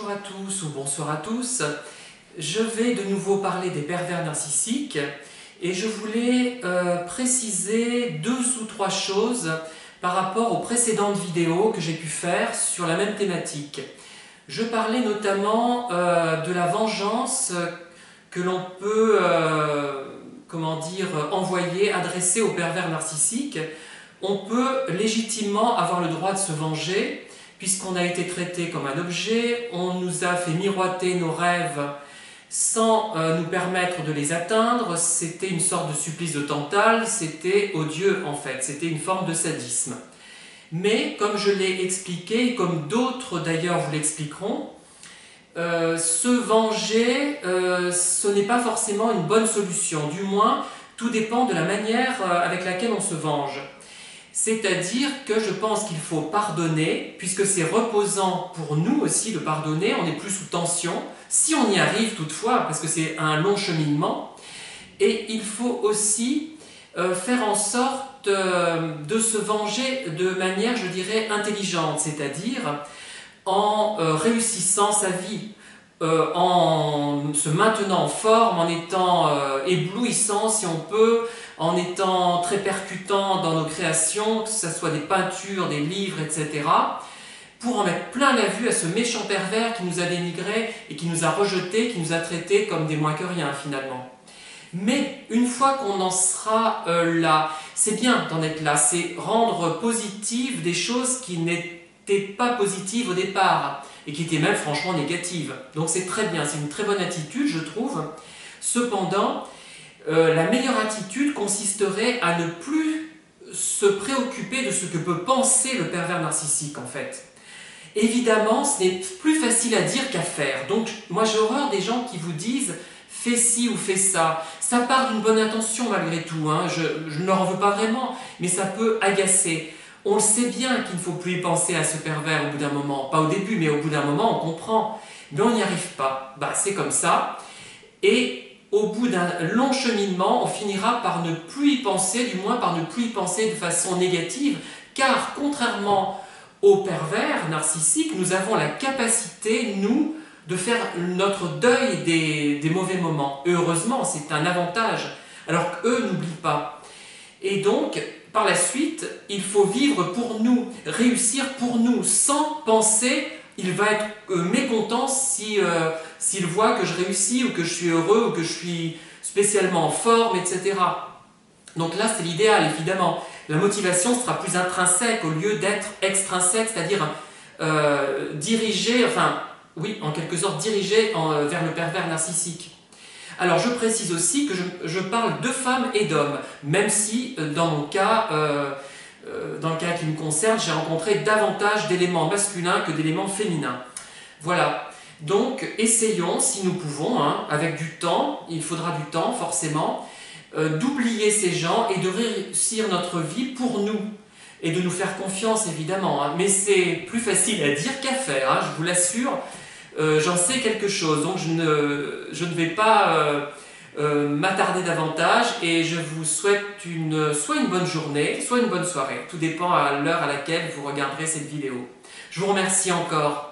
Bonjour à tous ou bonsoir à tous. Je vais de nouveau parler des pervers narcissiques et je voulais préciser 2 ou 3 choses par rapport aux précédentes vidéos que j'ai pu faire sur la même thématique. Je parlais notamment de la vengeance que l'on peut envoyer, adresser aux pervers narcissiques. On peut légitimement avoir le droit de se venger puisqu'on a été traité comme un objet, on nous a fait miroiter nos rêves sans nous permettre de les atteindre. C'était une sorte de supplice de Tantale, c'était odieux en fait, c'était une forme de sadisme. Mais comme je l'ai expliqué, et comme d'autres d'ailleurs vous l'expliqueront, se venger, ce n'est pas forcément une bonne solution. Du moins, tout dépend de la manière avec laquelle on se venge. C'est-à-dire que je pense qu'il faut pardonner, puisque c'est reposant pour nous aussi de pardonner, on n'est plus sous tension, si on y arrive toutefois, parce que c'est un long cheminement. Et il faut aussi faire en sorte de se venger de manière, je dirais, intelligente, c'est-à-dire en réussissant sa vie, en se maintenant en forme, en étant éblouissant si on peut, en étant très percutant dans nos créations, que ce soit des peintures, des livres, etc., pour en mettre plein la vue à ce méchant pervers qui nous a dénigrés et qui nous a rejetés, qui nous a traités comme des moins que rien finalement. Mais une fois qu'on en sera là, c'est bien d'en être là, c'est rendre positives des choses qui n'étaient pas positives au départ et qui étaient même franchement négatives. Donc c'est très bien, c'est une très bonne attitude je trouve. Cependant, la meilleure attitude consisterait à ne plus se préoccuper de ce que peut penser le pervers narcissique en fait. Évidemment, ce n'est plus facile à dire qu'à faire. Donc moi j'ai horreur des gens qui vous disent « fais ci ou fais ça ». Ça part d'une bonne intention malgré tout, hein. Je ne leur en veux pas vraiment, mais ça peut agacer. On le sait bien qu'il ne faut plus y penser à ce pervers au bout d'un moment. Pas au début, mais au bout d'un moment, on comprend. Mais on n'y arrive pas. Bah, c'est comme ça. Et au bout d'un long cheminement, on finira par ne plus y penser, du moins par ne plus y penser de façon négative, car contrairement aux pervers narcissiques, nous avons la capacité, nous, de faire notre deuil des mauvais moments. Et heureusement, c'est un avantage, alors qu'eux n'oublient pas. Et donc, par la suite, il faut vivre pour nous, réussir pour nous, sans penser il va être mécontent s'il voit que je réussis, ou que je suis heureux, ou que je suis spécialement en forme, etc. Donc là, c'est l'idéal, évidemment. La motivation sera plus intrinsèque au lieu d'être extrinsèque, c'est-à-dire dirigée, enfin, oui, en quelque sorte dirigée vers le pervers narcissique. Alors, je précise aussi que je parle de femmes et d'hommes, même si, dans mon cas, dans le cas qui me concerne, j'ai rencontré davantage d'éléments masculins que d'éléments féminins. Voilà, donc essayons, si nous pouvons, hein, avec du temps, il faudra du temps forcément, d'oublier ces gens et de réussir notre vie pour nous. Et de nous faire confiance évidemment, hein. Mais c'est plus facile à dire qu'à faire, hein, je vous l'assure, j'en sais quelque chose, donc je ne vais pas m'attarder davantage et je vous souhaite soit une bonne journée, soit une bonne soirée. Tout dépend à l'heure à laquelle vous regarderez cette vidéo. Je vous remercie encore.